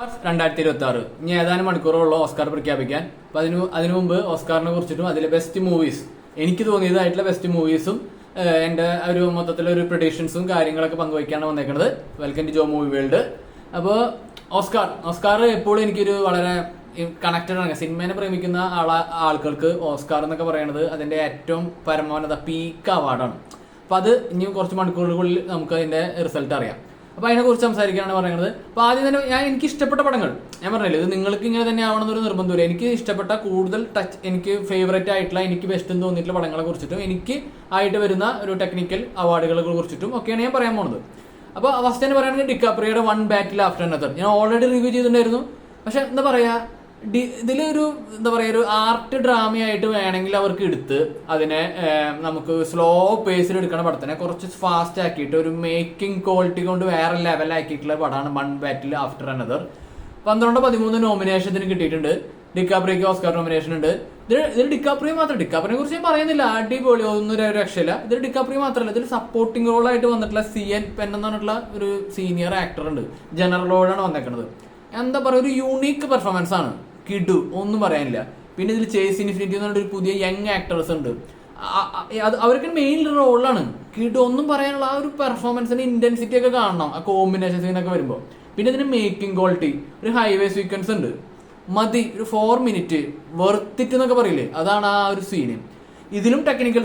2026 ഇനി ഏതാനും മണിക്കൂറുള്ള ഓസ്കാർ പ്രഖ്യാപിക്കാൻ. അപ്പൊ അതിനു മുമ്പ് ഓസ്കാറിനെ കുറിച്ചിട്ടും അതിലെ ബെസ്റ്റ് മൂവീസ് എനിക്ക് തോന്നിയതായിട്ടുള്ള ബെസ്റ്റ് മൂവീസും എന്റെ ഒരു മൊത്തത്തിലൊരു പ്രഡിക്ഷൻസും കാര്യങ്ങളൊക്കെ പങ്കുവയ്ക്കാണ് വന്നേക്കുന്നത്. Welcome to Jo movie world. അപ്പോൾ ഓസ്കാർ എപ്പോഴും എനിക്കൊരു വളരെ കണക്റ്റഡ് ആണ്. സിനിമേനെ പ്രേമിക്കുന്ന ആൾക്കാർക്ക് ഓസ്കാർ എന്നൊക്കെ പറയുന്നത് അതിന്റെ ഏറ്റവും പരമോന്നത പീക്ക് അവാർഡാണ്. അപ്പൊ അത് ഇനി കുറച്ച് മണിക്കൂറുകളിൽ നമുക്ക് അതിന്റെ റിസൾട്ട് അറിയാം. അപ്പൊ അതിനെ കുറിച്ച് സംസാരിക്കാനാണ് പറയുന്നത്. അപ്പൊ ആദ്യം തന്നെ എനിക്ക് ഇഷ്ടപ്പെട്ട പടങ്ങൾ ഞാൻ പറഞ്ഞില്ലേ, ഇത് നിങ്ങൾക്ക് ഇങ്ങനെ തന്നെ ആവണമെന്നൊരു നിർബന്ധമില്ല. എനിക്ക് ഇഷ്ടപ്പെട്ട കൂടുതൽ എനിക്ക് ഫേവറേറ്റ് ആയിട്ടുള്ള എനിക്ക് ബെസ്റ്റ് എന്ന് തോന്നിയിട്ടുള്ള പടങ്ങളെ കുറിച്ചിട്ടും എനിക്ക് ആയിട്ട് വരുന്ന ഒരു ടെക്നിക്കൽ അവാർഡുകളെ കുറിച്ചിട്ടും ഒക്കെയാണ് ഞാൻ പറയാൻ പോകുന്നത്. അപ്പോൾ ഫസ്റ്റ് തന്നെ പറയുകയാണെങ്കിൽ ഡിക്കാപ്രിയോയുടെ വൺ ബാറ്റിൽ ആഫ്റ്റർ അനദർ ഞാൻ ഓൾറെഡി റിവ്യൂ ചെയ്തിട്ടുണ്ടായിരുന്നു. പക്ഷെ എന്താ പറയാ, ഇതിലൊരു എന്താ പറയാ, ഒരു ആർട്ട് ഡ്രാമയായിട്ട് വേണമെങ്കിൽ അവർക്ക് എടുത്ത് അതിനെ നമുക്ക് സ്ലോ പേസിൽ എടുക്കണ പടത്തിനെ കുറച്ച് ഫാസ്റ്റ് ആക്കിയിട്ട് ഒരു മേക്കിംഗ് ക്വാളിറ്റി കൊണ്ട് വേറെ ലെവലാക്കിയിട്ടുള്ള പടമാണ് വൺ ബാറ്റിൽ ആഫ്റ്റർ അനദർ. 12-13 നോമിനേഷന് കിട്ടിയിട്ടുണ്ട്. ഡിക്കാപ്രിയോക്ക് ഓസ്കാർ നോമിനേഷൻ ഉണ്ട്. ഇതിൽ ഡിക്കാപ്രിയോ മാത്രം, ഡിക്കാപ്രിയെ കുറിച്ച് ഞാൻ പറയുന്നില്ല, അടിപൊളി, ഒന്നും ഒരു രക്ഷയില്ല. ഇതിൽ ഡിക്കാപ്രിയോ മാത്രമല്ല, ഇതിൽ സപ്പോർട്ടിംഗ് റോളായിട്ട് വന്നിട്ടുള്ള CN പെൻ എന്ന് പറഞ്ഞിട്ടുള്ള ഒരു സീനിയർ ആക്ടർ ഉണ്ട്. ജനറൽ റോളാണ് വന്നേക്കുന്നത്. എന്താ പറയുക, ഒരു യൂണീക്ക് പെർഫോമൻസ് ആണ്. കിഡു, ഒന്നും പറയാനില്ല. പിന്നെ ഇതിൽ ചേസ് ഇൻഫിനിറ്റി എന്ന് പറഞ്ഞൊരു പുതിയ യങ് ആക്ടേഴ്സ് ഉണ്ട്. അവർക്ക് മെയിൻ റോളാണ്. കിഡു, ഒന്നും പറയാനുള്ള ആ ഒരു പെർഫോമൻസിന്റെ ഇന്റൻസിറ്റി ഒക്കെ കാണണം ആ കോമ്പിനേഷൻ സീനൊക്കെ വരുമ്പോൾ. പിന്നെ ഇതിന് മേക്കിംഗ് ക്വാളിറ്റി, ഒരു ഹൈവേ സീക്വൻസ് ഉണ്ട്, മതി, ഒരു 4 മിനിറ്റ് വെർത്തിറ്റ് എന്നൊക്കെ പറയില്ലേ, അതാണ് ആ ഒരു സീന്. ഇതിലും ടെക്നിക്കൽ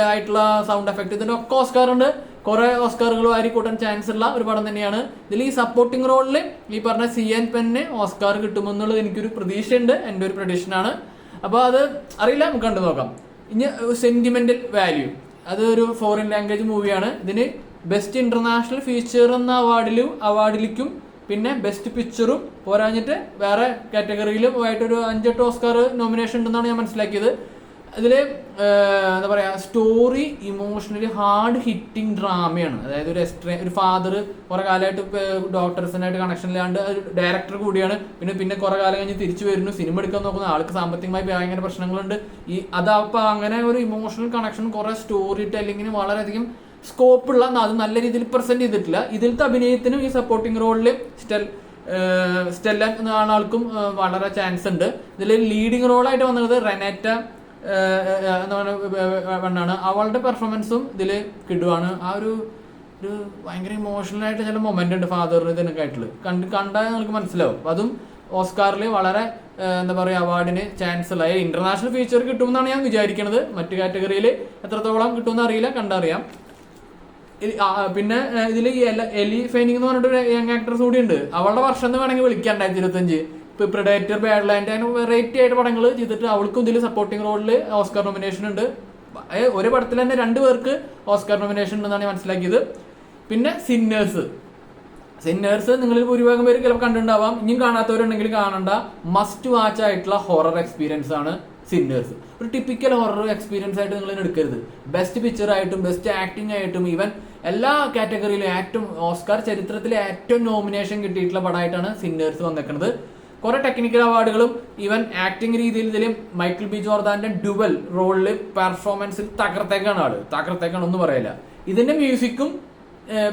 ആയിട്ടുള്ള സൗണ്ട് എഫക്ട്, ഇതിന്റെ ഒക്കെ ഓസ്കാർ ഉണ്ട്. കുറെ ഓസ്കാറുകൾ വാരി കൂട്ടാൻ ചാൻസ് ഉള്ള ഒരു പടം തന്നെയാണ്. ഇതിൽ ഈ സപ്പോർട്ടിംഗ് റോളിൽ ഈ പറഞ്ഞ CN പെന്നിന് ഓസ്കാർ കിട്ടുമെന്നുള്ളത് എനിക്കൊരു പ്രതീക്ഷയുണ്ട്. എൻ്റെ ഒരു പ്രഡിക്ഷനാണ്. അപ്പോൾ അത് അറിയില്ല, നമുക്ക് കണ്ടു നോക്കാം. ഇനി സെന്റിമെന്റൽ വാല്യൂ, അത് ഒരു ഫോറിൻ ലാംഗ്വേജ് മൂവിയാണ്. ഇതിന് ബെസ്റ്റ് ഇന്റർനാഷണൽ ഫീച്ചർ എന്ന അവാർഡിലേക്കും പിന്നെ ബെസ്റ്റ് പിക്ചറും പോരാഞ്ഞിട്ട് വേറെ കാറ്റഗറിയിലും ആയിട്ടൊരു 5-8 ഓസ്കാർ നോമിനേഷൻ ഉണ്ടെന്നാണ് ഞാൻ മനസ്സിലാക്കിയത്. ഇതില് എന്താ പറയാ, സ്റ്റോറി ഇമോഷണലി ഹാർഡ് ഹിറ്റിംഗ് ഡ്രാമയാണ്. അതായത് ഒരു ഫാദർ കുറെ കാലമായിട്ട് ഡോക്ടേഴ്സിനായിട്ട് കണക്ഷൻ ഇല്ലാണ്ട് ഡയറക്ടർ കൂടിയാണ്. പിന്നെ കുറെ കാലം കഴിഞ്ഞ് തിരിച്ചു വരുന്നു, സിനിമ എടുക്കാൻ നോക്കുന്ന ആൾക്ക് സാമ്പത്തികമായി ഭയങ്കര പ്രശ്നങ്ങളുണ്ട്. അതപ്പോൾ അങ്ങനെ ഒരു ഇമോഷണൽ കണക്ഷൻ, കുറെ സ്റ്റോറി ടെല്ലിങ്ങിന് വളരെയധികം സ്കോപ്പുള്ള, അത് നല്ല രീതിയിൽ പ്രസന്റ് ചെയ്തിട്ടില്ല. ഇതിലത്തെ അഭിനയത്തിനും ഈ സപ്പോർട്ടിംഗ് റോളിൽ സ്റ്റെല്ല എന്ന ആൾക്കും വളരെ ചാൻസ് ഉണ്ട്. ഇതിൽ ലീഡിങ് റോളായിട്ട് വന്നത് റെനേറ്റ എന്നാണ്. അവളുടെ പെർഫോമൻസും ഇതിൽ കിടുവാണ്. ആ ഒരു ഭയങ്കര ഇമോഷണൽ ആയിട്ട് ചില മൊമെന്റ് ഉണ്ട് ഫാദറിന് ഇതിനൊക്കെ ആയിട്ടുള്ള കണ്ടാൽ നമുക്ക് മനസ്സിലാവും. അതും ഓസ്കാറിൽ വളരെ എന്താ പറയുക, അവാർഡിന് ചാൻസ് ഉള്ള ഇന്റർനാഷണൽ ഫീച്ചർ കിട്ടുമെന്നാണ് ഞാൻ വിചാരിക്കുന്നത്. മറ്റു കാറ്റഗറിയിൽ എത്രത്തോളം കിട്ടുമെന്ന് അറിയില്ല, കണ്ടറിയാം. പിന്നെ ഇതിൽ എലി ഫെനിങ് എന്ന് പറഞ്ഞിട്ട് യങ് ആക്ടർസ് കൂടി ഉണ്ട്. അവളുടെ വർഷം എന്ന് വേണമെങ്കിൽ വിളിക്കാം 2025. ഇപ്പൊ പ്രെഡേറ്റർ, ബാഡ്ലാൻഡ്, അങ്ങനെ വെറൈറ്റി ആയിട്ട് പടങ്ങൾ ചെയ്തിട്ട് അവൾക്കും ഇതിൽ സപ്പോർട്ടിംഗ് റോളിൽ ഓസ്കാർ നോമിനേഷൻ ഉണ്ട്. ഒരു പടത്തിൽ തന്നെ 2 പേർക്ക് ഓസ്കാർ നോമിനേഷൻ ഉണ്ടെന്നാണ് ഞാൻ മനസ്സിലാക്കിയത്. പിന്നെ സിന്നേഴ്സ് നിങ്ങളിൽ ഭൂരിഭാഗം പേര് ചിലപ്പോൾ കണ്ടിട്ടുണ്ടാവാം. ഇനിയും കാണാത്തവരുണ്ടെങ്കിൽ കാണണ്ട, മസ്റ്റ് വാച്ച് ആയിട്ടുള്ള ഹൊറർ എക്സ്പീരിയൻസ് ആണ് സിന്നേഴ്സ്. ഒരു ടിപ്പിക്കൽ ഹൊറർ എക്സ്പീരിയൻസ് ആയിട്ട് നിങ്ങൾ എടുക്കരുത്. ബെസ്റ്റ് പിക്ചർ ആയിട്ടും ബെസ്റ്റ് ആക്ടിംഗ് ആയിട്ടും ഈവൻ എല്ലാ കാറ്റഗറിയിലും ഏറ്റവും ഓസ്കാർ ചരിത്രത്തിലെ ഏറ്റവും നോമിനേഷൻ കിട്ടിയിട്ടുള്ള പടമായിട്ടാണ് സിന്നേഴ്സ് വന്നേക്കുന്നത്. കുറെ ടെക്നിക്കൽ അവാർഡുകളും ഈവൻ ആക്ടിംഗ് രീതിയിൽ ഇതിലും മൈക്കിൾ ബി ജോർദാന്റെ ഡുവൽ റോളില് പെർഫോമൻസിൽ തകർത്തേക്കാണ് ഒന്നും പറയില്ല. ഇതിന്റെ മ്യൂസിക്കും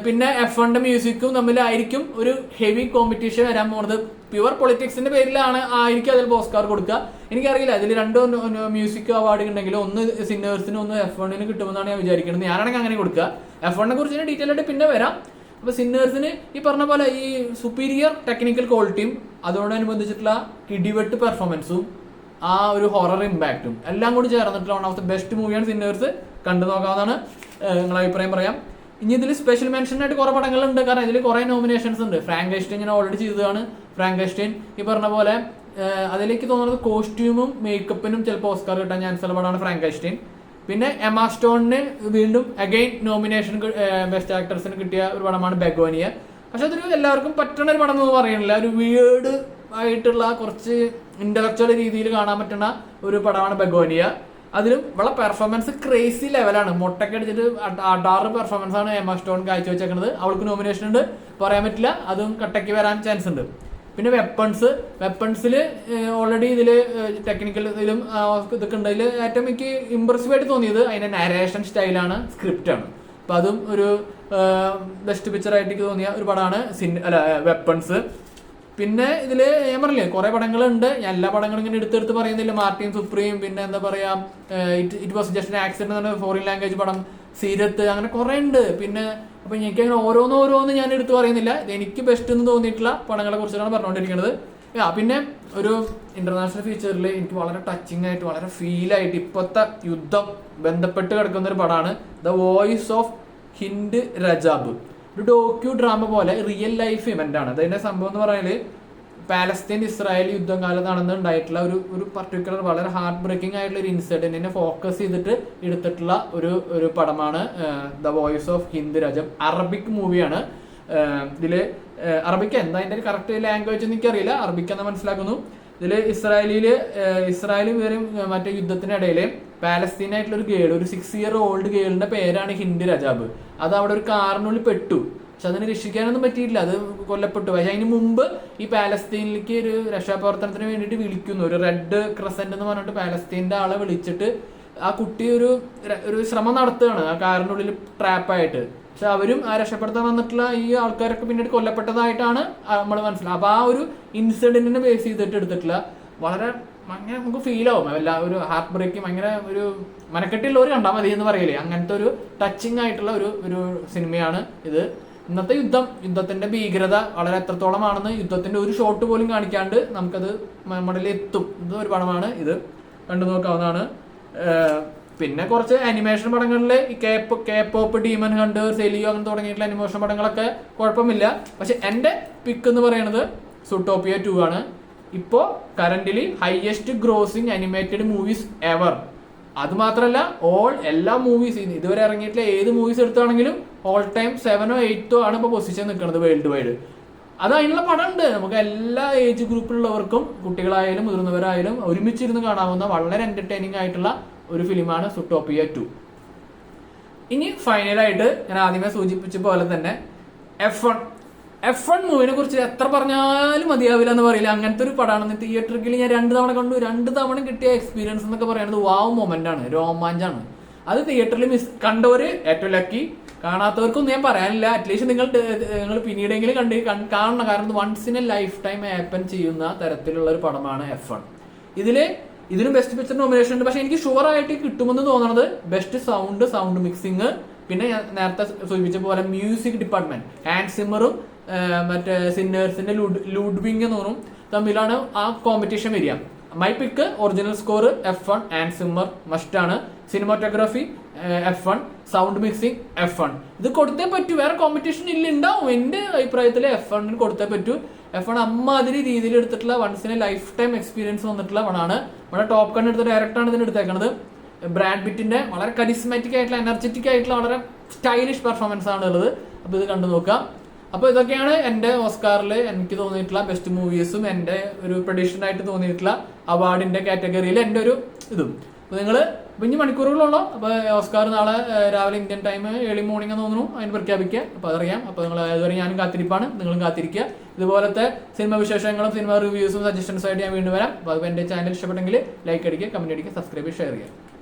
പിന്നെ F1 മ്യൂസിക്കും തമ്മിലായിരിക്കും ഒരു ഹെവി കോമ്പറ്റീഷൻ വരാൻ പോകുന്നത്. പ്യുവർ പൊളിറ്റിക്സിന്റെ ആയിരിക്കും അതിൽ ഓസ്കാർ കൊടുക്കുക. എനിക്കറിയില്ല, അതിൽ 2 മ്യൂസിക് അവാർഡ് ഉണ്ടെങ്കിലും ഒന്ന് സിന്നേഴ്സിനും ഒന്ന് F1 കിട്ടുമെന്നാണ് ഞാൻ വിചാരിക്കുന്നത്. ഞാനാണെങ്കിൽ അങ്ങനെ കൊടുക്കുക. F1 കുറിച്ച് ഡീറ്റെയിൽ ആയിട്ട് പിന്നെ വരാം. അപ്പൊ സിന്നേഴ്സിന് ഈ പറഞ്ഞ പോലെ ഈ സുപ്പീരിയർ ടെക്നിക്കൽ ക്വാളിറ്റിയും അതോടനുബന്ധിച്ചിട്ടുള്ള കിടിവെട്ട് പെർഫോമൻസും ആ ഒരു ഹൊറർ ഇമ്പാക്റ്റും എല്ലാം കൂടി ചേർന്നിട്ടുള്ള വൺ ഓഫ് ദ ബെസ്റ്റ് മൂവിയാണ് സിന്നേഴ്സ്. കണ്ടു നോക്കാവുന്നതാണ്. നിങ്ങളുടെ അഭിപ്രായം പറയാം. ഇനി ഇതിൽ സ്പെഷ്യൽ മെൻഷൻ ആയിട്ട് കുറെ പടങ്ങളുണ്ട്. കാരണം ഇതിൽ കുറെ നോമിനേഷൻസ് ഉണ്ട്. ഫ്രാങ്കൻസ്റ്റൈൻ ഞാൻ ഓൾറെഡി ചെയ്തതാണ്. ഫ്രാങ്കൻസ്റ്റൈൻ ഈ പറഞ്ഞ പോലെ അതിലേക്ക് തോന്നുന്നത് കോസ്റ്റ്യൂമും മേക്കപ്പിനും ചിലപ്പോൾ ഓസ്കാർ കിട്ടാൻ ചാൻസ് ഉള്ള പടമാണ് ഫ്രാങ്കൻസ്റ്റൈൻ. പിന്നെ എമ സ്റ്റോണിന് വീണ്ടും അഗൈൻ നോമിനേഷൻ ബെസ്റ്റ് ആക്ടേഴ്സിന് കിട്ടിയ ഒരു പടമാണ് ബെഗോനിയ. പക്ഷെ അതൊരു എല്ലാവർക്കും പറ്റുന്ന ഒരു പടം എന്ന് പറയുന്നില്ല. ഒരു വിയേർഡ് ആയിട്ടുള്ള കുറച്ച് ഇന്റലക്ച്വൽ രീതിയിൽ കാണാൻ പറ്റുന്ന ഒരു പടമാണ് ബെഗോനിയ. അതിലും വളരെ പെർഫോമൻസ് ക്രേസി ലെവലാണ്. മൊട്ടൊക്കെ അടിച്ചിട്ട് അടാറ് പെർഫോമൻസ് ആണ് എമ സ്റ്റോൺ കാഴ്ചവെച്ചേക്കുന്നത്. അവൾക്ക് നോമിനേഷൻ ഉണ്ട്, പറയാൻ പറ്റില്ല, അതും കട്ടയ്ക്ക് വരാൻ ചാൻസ് ഉണ്ട്. പിന്നെ വെപ്പൺസിൽ ഓൾറെഡി ഇതിൽ ടെക്നിക്കൽ ഇതിലും ഇതൊക്കെ ഉണ്ട്. ഇതിൽ ഏറ്റവും എനിക്ക് ഇംപ്രസീവ് ആയിട്ട് തോന്നിയത് അതിന്റെ നരേഷൻ സ്റ്റൈലാണ്, സ്ക്രിപ്റ്റാണ്. അപ്പൊ അതും ഒരു ബെസ്റ്റ് പിക്ചർ ആയിട്ട് തോന്നിയ ഒരു പടമാണ് വെപ്പൺസ്. പിന്നെ ഇതില് ഞാൻ പറഞ്ഞില്ലേ കുറെ പടങ്ങളുണ്ട്. ഞാൻ എല്ലാ പടങ്ങളും ഇങ്ങനെ എടുത്തെടുത്ത് പറയുന്നില്ല. മാർട്ടിൻ സുപ്രീം, പിന്നെ എന്താ പറയാ ഇറ്റ് വാസ് ജസ്റ്റ് ആക്സിഡന്റ് എന്ന് പറഞ്ഞ ഫോറിൻ ലാംഗ്വേജ് പടം, സീരത്ത്, അങ്ങനെ കുറെ ഉണ്ട്. പിന്നെ അപ്പൊ എനിക്ക് അങ്ങനെ ഓരോന്ന് ഞാൻ എടുത്ത് പറയുന്നില്ല. എനിക്ക് ബെസ്റ്റ് എന്ന് തോന്നിയിട്ടുള്ള പടങ്ങളെ കുറിച്ചാണ് പറഞ്ഞുകൊണ്ടിരിക്കുന്നത്. പിന്നെ ഒരു ഇന്റർനാഷണൽ ഫീച്ചറിൽ എനിക്ക് വളരെ ടച്ചിങ് ആയിട്ട് വളരെ ഫീൽ ആയിട്ട് ഇപ്പോഴത്തെ യുദ്ധം ബന്ധപ്പെട്ട് കിടക്കുന്ന ഒരു പടമാണ് ദ വോയിസ് ഓഫ് ഹിന്ദ് രജാബ്. ഒരു ഡോക്യു ഡ്രാമ പോലെ റിയൽ ലൈഫ് ഇവന്റ് ആണ്. അതിന്റെ സംഭവം എന്ന് പറയുന്നത് പാലസ്തീൻ ഇസ്രായേൽ യുദ്ധം കാലത്ത് നടന്നുണ്ടായിട്ടുള്ള ഒരു പർട്ടിക്കുലർ വളരെ ഹാർട്ട് ബ്രേക്കിംഗ് ആയിട്ടുള്ള ഒരു ഇൻസിഡന്റിനെ ഫോക്കസ് ചെയ്തിട്ട് എടുത്തിട്ടുള്ള ഒരു പടമാണ് the voice of Hind Rajab. Arabic മൂവിയാണ്. ഇതില് അറബിക്ക് എന്താ അതിന്റെ കറക്റ്റ് ലാംഗ്വേജ് എന്ന് എനിക്കറിയില്ല, അറബിക്ക് എന്ന് മനസ്സിലാക്കുന്നു. ഇതില് ഇസ്രായേലും ഇവരും മറ്റേ യുദ്ധത്തിനിടയിൽ പാലസ്തീനായിട്ടുള്ള ഒരു ഗേൾ, ഒരു 6 year old ഗേളിന്റെ പേരാണ് ഹിന്ദ് രജാബ്. അത് അവിടെ ഒരു കാറിനുള്ളിൽ പെട്ടു. പക്ഷെ അതിനെ രക്ഷിക്കാനൊന്നും പറ്റിയില്ല, അത് കൊല്ലപ്പെട്ടു. പക്ഷെ അതിന് മുമ്പ് ഈ പാലസ്തീനിലേക്ക് ഒരു രക്ഷാപ്രവർത്തനത്തിന് വേണ്ടിയിട്ട് വിളിക്കുന്നു. ഒരു റെഡ് ക്രസന്റ് എന്ന് പറഞ്ഞിട്ട് പാലസ്തീന്റെ ആളെ വിളിച്ചിട്ട് ആ കുട്ടി ഒരു ശ്രമം നടത്തുകയാണ് ആ കാറിനുള്ളിൽ ട്രാപ്പായിട്ട്. പക്ഷെ അവരും ആ രക്ഷപ്പെടുത്താൻ വന്നിട്ടുള്ള ഈ ആൾക്കാരൊക്കെ പിന്നീട് കൊല്ലപ്പെട്ടതായിട്ടാണ് നമ്മൾ മനസ്സിലാക്കുക. അപ്പൊ ആ ഒരു ഇൻസിഡന്റിനെ ബേസ് ചെയ്തിട്ട് എടുത്തിട്ടുള്ള വളരെ അങ്ങനെ നമുക്ക് ഫീൽ ആവും. ഒരു ഹാർട്ട് ബ്രേക്കിംഗ്, ഭയങ്കര ഒരു മനക്കെട്ടുള്ളവർ കണ്ടാൽ മതി എന്ന് പറയില്ലേ, അങ്ങനത്തെ ഒരു ടച്ചിങ് ആയിട്ടുള്ള ഒരു സിനിമയാണ് ഇത്. ഇന്നത്തെ യുദ്ധത്തിന്റെ ഭീകരത വളരെ എത്രത്തോളമാണെന്ന് യുദ്ധത്തിന്റെ ഒരു ഷോട്ട് പോലും കാണിക്കാണ്ട് നമുക്കത് നമ്മളിൽ എത്തും. ഇത് ഒരു പടമാണ്, ഇത് കണ്ടു നോക്കാവുന്നതാണ്. പിന്നെ കുറച്ച് അനിമേഷൻ പടങ്ങളിൽ ഈ കേപ്പോപ്പ്, ഡീമൺ ഹണ്ടർ, സെലിയോ അങ്ങനെ തുടങ്ങിയിട്ടുള്ള അനിമേഷൻ പടങ്ങളൊക്കെ കുഴപ്പമില്ല. പക്ഷെ എന്റെ പിക്ക് എന്ന് പറയുന്നത് സുട്ടോപ്പിയ 2 ആണ്. ഇപ്പോ currently highest grossing animated movies ever. അത് മാത്രമല്ല എല്ലാ മൂവീസ് ഇതുവരെ ഇറങ്ങിയിട്ടുള്ള ഏത് മൂവീസ് എടുത്താണെങ്കിലും ഓൾ ടൈം 7 or 8 ആണ് ഇപ്പൊ പൊസിഷൻ നിൽക്കുന്നത് വേൾഡ് വൈഡ്. അത് അതിനുള്ള പടം ഉണ്ട്. നമുക്ക് എല്ലാ ഏജ് ഗ്രൂപ്പിലുള്ളവർക്കും, കുട്ടികളായാലും മുതിർന്നവരായാലും ഒരുമിച്ചിരുന്ന് കാണാവുന്ന വളരെ എന്റർടൈനിങ് ആയിട്ടുള്ള ഒരു ഫിലിമാണ് സുട്ടോപ്പിയ 2. ഇനി ഫൈനലായിട്ട് ഞാൻ ആദ്യമേ സൂചിപ്പിച്ച പോലെ തന്നെ F1 മൂവിനെ കുറിച്ച് എത്ര പറഞ്ഞാലും മതിയാവില്ല എന്ന് പറയില്ല. അങ്ങനത്തെ ഒരു പടമാണ്. തിയേറ്ററിൽ ഞാൻ 2 തവണ കണ്ടു. 2 തവണ കിട്ടിയ എക്സ്പീരിയൻസ് എന്നൊക്കെ പറയുന്നത് വാവ് മൊമെന്റ് ആണ്, രോമാഞ്ചാണ്. അത് തിയേറ്ററിൽ കണ്ടവര് ഏറ്റവും ലക്കി, കാണാത്തവർക്കൊന്നും ഞാൻ പറയാനില്ല. അറ്റ്ലീസ്റ്റ് നിങ്ങൾ പിന്നീടെങ്കിലും കാണണം. കാരണം once in a lifetime happen ചെയ്യുന്ന തരത്തിലുള്ള ഒരു പടമാണ് F1. ഇതിനും ബെസ്റ്റ് പിക്ചർ നോമിനേഷൻ ഉണ്ട്. പക്ഷെ എനിക്ക് ഷുവർ ആയിട്ട് കിട്ടുമെന്ന് തോന്നുന്നത് ബെസ്റ്റ് സൗണ്ട് മിക്സിങ്, പിന്നെ ഞാൻ നേരത്തെ സൂചിപ്പിച്ച പോലെ മ്യൂസിക് ഡിപ്പാർട്ട്മെന്റ്, ഹാൻസ് സിമ്മറും മറ്റേ സിന്നേഴ്സിന്റെ ലൂഡ്വിങ് എന്ന് തോന്നും തമ്മിലാണ് ആ കോമ്പറ്റീഷൻ വരിക. My pick original score F1, Hans Zimmer must ആണ്. Cinematography F1, sound mixing F1. ഇത് കൊടുത്തേ പറ്റൂ, വേറെ കോമ്പറ്റീഷൻ ഉണ്ടാവും. എന്റെ അഭിപ്രായത്തിൽ F1 കൊടുത്തേ പറ്റൂ. F1 അമ്മാതിരി രീതിയിൽ എടുത്തിട്ടുള്ള once in a lifetime experience വന്നിട്ടുള്ള പടമാണ്. നമ്മുടെ ടോപ്പ് ഗൺ എടുത്ത ഡയറക്ടറാണ് ഇതിന് എടുത്തേക്കുന്നത്. ബ്രാഡ് പിറ്റിന്റെ വളരെ കരിസ്മാറ്റിക് ആയിട്ടുള്ള എനർജറ്റിക് ആയിട്ടുള്ള വളരെ സ്റ്റൈലിഷ് പെർഫോമൻസ് ആണ് ഉള്ളത്. അപ്പൊ ഇത് കണ്ടു നോക്കാം. അപ്പൊ ഇതൊക്കെയാണ് എന്റെ ഓസ്കാറിൽ എനിക്ക് തോന്നിയിട്ടുള്ള ബെസ്റ്റ് മൂവീസും എന്റെ ഒരു പ്രഡിഷൻ ആയിട്ട് തോന്നിയിട്ടുള്ള അവാർഡിന്റെ കാറ്റഗറിയിൽ എന്റെ ഒരു ഇതും. അപ്പൊ നിങ്ങള് ഇനി മണിക്കൂറുകളുള്ളൂ. അപ്പൊ ഓസ്കാർ നാളെ രാവിലെ ഇന്ത്യൻ ടൈം ഏർലി മോർണിംഗ് തോന്നുന്നു അതിന് പ്രഖ്യാപിക്കുക. അപ്പൊ അതറിയാം. അപ്പൊ നിങ്ങൾ അതുവരെ ഞാനും കാത്തിരിപ്പാണ്, നിങ്ങളും കാത്തിരിക്കുക. ഇതുപോലത്തെ സിനിമ വിശേഷങ്ങളും സിനിമ റിവ്യൂസും സജഷൻസും ആയിട്ട് ഞാൻ വീണ്ടും വരാം. അപ്പൊ എന്റെ ചാനൽ ഇഷ്ടപ്പെട്ടെങ്കിൽ ലൈക്ക് അടിക്കുക, കമന്റ് അടിക്കുക, സബ്സ്ക്രൈബ്, ഷെയർ ചെയ്യുക.